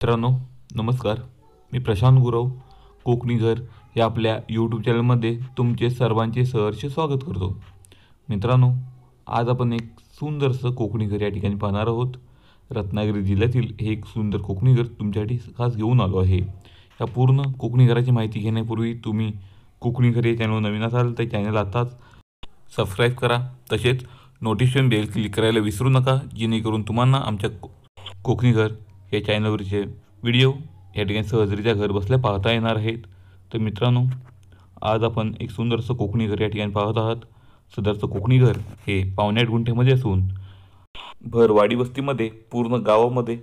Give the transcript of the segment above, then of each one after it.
मित्रांनो, नमस्कार. मी प्रशांत गुरव कोकणी घर या आपल्या यूट्यूब चॅनलमध्ये तुमचे सर्वांचे सहर्ष स्वागत करतो. मित्रांनो, आज आपण एक सुंदरसं कोकणी घर या ठिकाणी पाहणार आहोत. रत्नागिरी जिल्ह्यातील हे एक सुंदर कोकणी घर तुमच्यासाठी खास घेऊन आलो आहे. या पूर्ण कोकणी घराची माहिती घेण्यापूर्वी तुम्ही कोकणी घर या चॅनलवर नवीन असाल तर चॅनल आताच सबस्क्राईब करा. तसेच नोटिफिकेशन बेल क्लिक करायला विसरू नका, जेणेकरून तुम्हाला आमच्या कोकणी घर या चॅनलवरचे व्हिडिओ या ठिकाणी सहजरित्या घर बसल्या पाहता येणार आहेत. तर मित्रांनो, आज आपण एक सुंदरसं कोकणी घर या ठिकाणी पाहत आहात. सदरचं कोकणी घर हे 8.5 गुंठ्यामध्ये असून भरवाडी वस्तीमध्ये पूर्ण गावामध्ये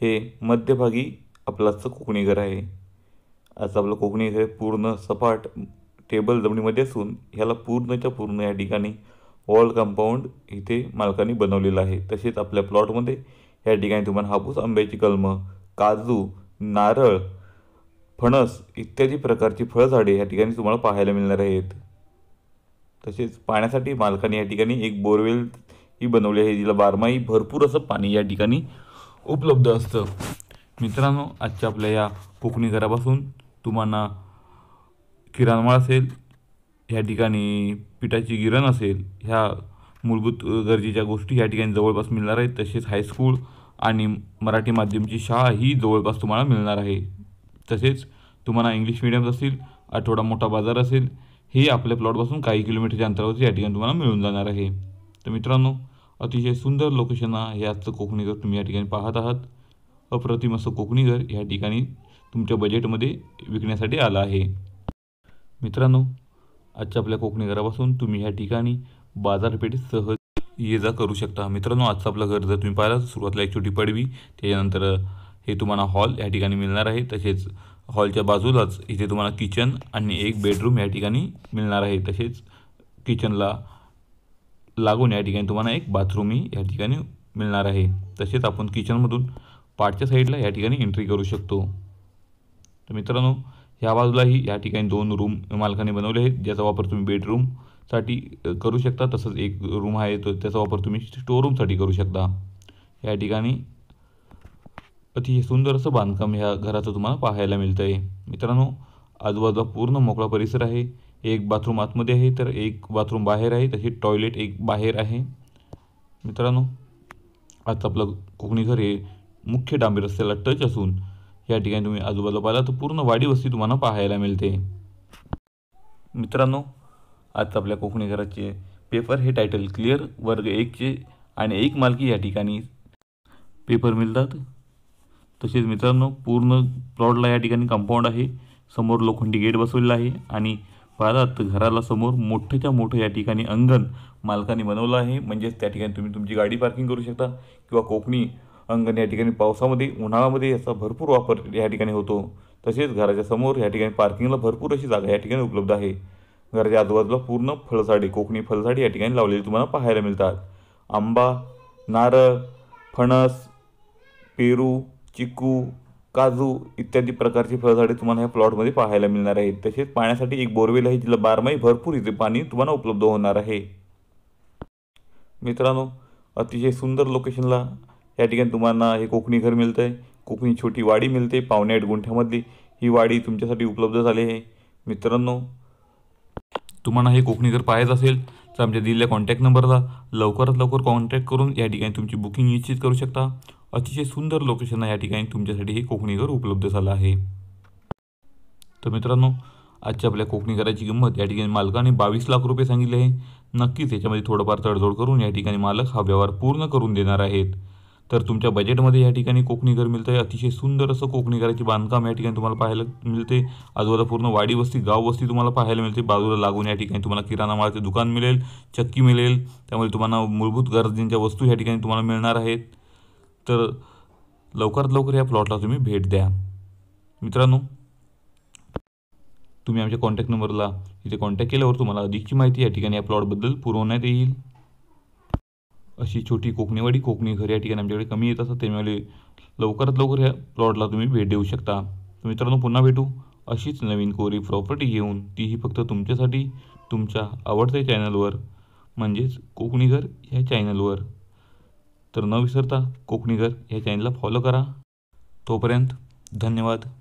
हे मध्यभागी आपलाचं कोकणी घर आहे. आज आपलं कोकणी घर पूर्ण सपाट टेबल जमिनीमध्ये असून ह्याला पूर्णच्या पूर्ण या ठिकाणी वॉल कंपाऊंड इथे मालकांनी बनवलेलं आहे. तसेच आपल्या प्लॉटमध्ये या ठिकाणी तुम्हाला हापूस आंब्याची कलमं, काजू, नारळ, फणस इत्यादी प्रकारची फळझाडे या ठिकाणी तुम्हाला पाहायला मिळणार आहेत. तसेच पाण्यासाठी मालकाने या ठिकाणी एक बोरवेल ही बनवली आहे, जिला बारमाही भरपूर असं पाणी या ठिकाणी उपलब्ध असतं. मित्रांनो, आजच्या आपल्या या कोकणी घरापासून तुम्हाला किराणा माल असेल, या ठिकाणी पिठाची गिरण असेल, ह्या मूलभूत गरजेच्या गोष्टी या ठिकाणी जवळपास मिळणार आहेत. तसेच हायस्कूल आणि मराठी माध्यमची शाळा ही जवळपास तुम्हाला मिळणार आहे. तसेच तुम्हाला इंग्लिश मीडियम असेल, आठवडा मोठा बाजार असेल, हे आपल्या प्लॉटपासून काही किलोमीटरच्या अंतरावरती या ठिकाणी तुम्हाला मिळून जाणार आहे. तर मित्रांनो, अतिशय सुंदर लोकेशन हे आजचं कोकणी घर तुम्ही या ठिकाणी पाहत आहात. अप्रतिम असं कोकणी घर या ठिकाणी तुमच्या बजेटमध्ये विकण्यासाठी आलं आहे. मित्रांनो, आजच्या आपल्या कोकणी घरापासून तुम्ही या ठिकाणी बाजारपेठेत सहज ये जा करू शकता. मित्रांनो, आजचं आपलं घर जर तुम्ही पाहिलं तर सुरुवातीला एक छोटी पडवी, त्याच्यानंतर हे तुम्हाला हॉल या ठिकाणी मिळणार आहे. तसेच हॉलच्या बाजूलाच इथे तुम्हाला किचन आणि एक बेडरूम या ठिकाणी मिळणार आहे. तसेच किचनला लागून या ठिकाणी तुम्हाला एक बाथरूमही या ठिकाणी मिळणार आहे. तसेच आपण किचनमधून पाठच्या साईडला या ठिकाणी एंट्री करू शकतो. तर मित्रांनो, ह्या बाजूलाही या ठिकाणी 2 रूम मालकाने बनवले आहेत, ज्याचा वापर तुम्ही बेडरूमसाठी करू शकता. तसंच एक रूम आहे तो त्याचा वापर तुम्ही स्टोर रूमसाठी करू शकता. या ठिकाणी अतिशय सुंदर असं बांधकाम ह्या घराचं तुम्हाला पाहायला मिळतं आहे. मित्रांनो, आजूबाजूला पूर्ण मोकळा परिसर आहे. एक बाथरूम आतमध्ये आहे तर एक बाथरूम बाहेर आहे. तसेच टॉयलेट एक बाहेर आहे. मित्रांनो, आजचं आपलं कोकणी घर हे मुख्य डांबरी रस्त्याला टच असून या ठिकाणी तुम्ही आजूबाजूला पाहिला तर पूर्ण वाडी वस्ती तुम्हाला पाहायला मिळते. मित्रांनो, आज आपल्या कोकणी घराचे पेपर हे टायटल क्लिअर वर्ग 1चे आणि 1 मालकी या ठिकाणी पेपर मिळतात. तसेच मित्रांनो, पूर्ण प्लॉटला या ठिकाणी कंपाऊंड आहे. समोर लोखंडी गेट बसवलेला आहे आणि पाहिलात घराला समोर मोठ्याच्या मोठं या ठिकाणी अंगण मालकाने बनवलं आहे. म्हणजेच त्या ठिकाणी तुम्ही तुमची गाडी पार्किंग करू शकता किंवा कोकणी अंगण या ठिकाणी पावसामध्ये उन्हाळ्यामध्ये याचा भरपूर वापर या ठिकाणी होतो. तसेच घराच्या समोर या ठिकाणी पार्किंगला भरपूर अशी जागा या ठिकाणी उपलब्ध आहे. घराच्या आजूबाजूला पूर्ण फळझाडे, कोकणी फळझाडे या ठिकाणी लावलेली तुम्हाला पाहायला मिळतात. आंबा, नारळ, फणस, पेरू, चिकू, काजू इत्यादी प्रकारची फळझाडे तुम्हाला ह्या प्लॉटमध्ये पाहायला मिळणार आहेत. तसेच पाण्यासाठी एक बोरवेल आहे, जिला बारमाही भरपूर इथे पाणी तुम्हाला उपलब्ध होणार आहे. मित्रांनो, अतिशय सुंदर लोकेशनला या ठिकाणी तुम्हाला हे कोकणी घर मिळतं आहे. कोकणी छोटी वाडी मिळते. 8.5 गुंठ्यामधली ही वाडी तुमच्यासाठी उपलब्ध झाली आहे. मित्रांनो, तुम्हाला हे कोकणी घर पाहायचं असेल तर आमच्या दिलेल्या कॉन्टॅक्ट नंबरला लवकरात लवकर कॉन्टॅक्ट करून या ठिकाणी तुमची बुकिंग निश्चित करू शकता. अतिशय सुंदर लोकेशन या ठिकाणी तुमच्यासाठी हे कोकणी घर उपलब्ध झालं आहे. तर मित्रांनो, आजच्या आपल्या कोकणी घराची किंमत या ठिकाणी मालकाने 22 लाख रुपये सांगितले आहे. नक्कीच याच्यामध्ये थोडंफार तडजोड करून या ठिकाणी मालक हा व्यवहार पूर्ण करून देणार आहेत. तर तुमच्या बजेटमध्ये या ठिकाणी कोकणी घर मिळतं आहे. अतिशय सुंदर असं कोकणी घराची बांधकाम या ठिकाणी तुम्हाला पाहायला मिळते. आजूबाजूला पूर्ण वाडी वस्ती, गाव वस्ती तुम्हाला पाहायला मिळते. बाजूला लागून या ठिकाणी तुम्हाला किराणा मालाचे दुकान मिळेल, चक्की मिळेल. त्यामुळे तुम्हाला मूलभूत गरजेच्या वस्तू या ठिकाणी तुम्हाला मिळणार आहेत. तर लवकरात लवकर या प्लॉटला तुम्ही भेट द्या. मित्रांनो, तुम्ही आमच्या कॉन्टॅक्ट नंबरला इथे कॉन्टॅक्ट केल्यावर तुम्हाला अधिकची माहिती या ठिकाणी या प्लॉटबद्दल पुरवण्यात येईल. अशी छोटी कोकणीवाडी कोकणी घर या ठिकाणी आमच्याकडे कमी येत असतात, त्यामुळे लवकरात लवकर या प्लॉटला तुम्ही भेट देऊ शकता. तर मित्रांनो, पुन्हा भेटू अशीच नवीन कोरी प्रॉपर्टी घेऊन, तीही फक्त तुमच्यासाठी तुमच्या आवडत्या चॅनलवर, म्हणजेच कोकणी घर ह्या चॅनलवर. तर न विसरता कोकणी घर ह्या चॅनलला फॉलो करा. तोपर्यंत धन्यवाद.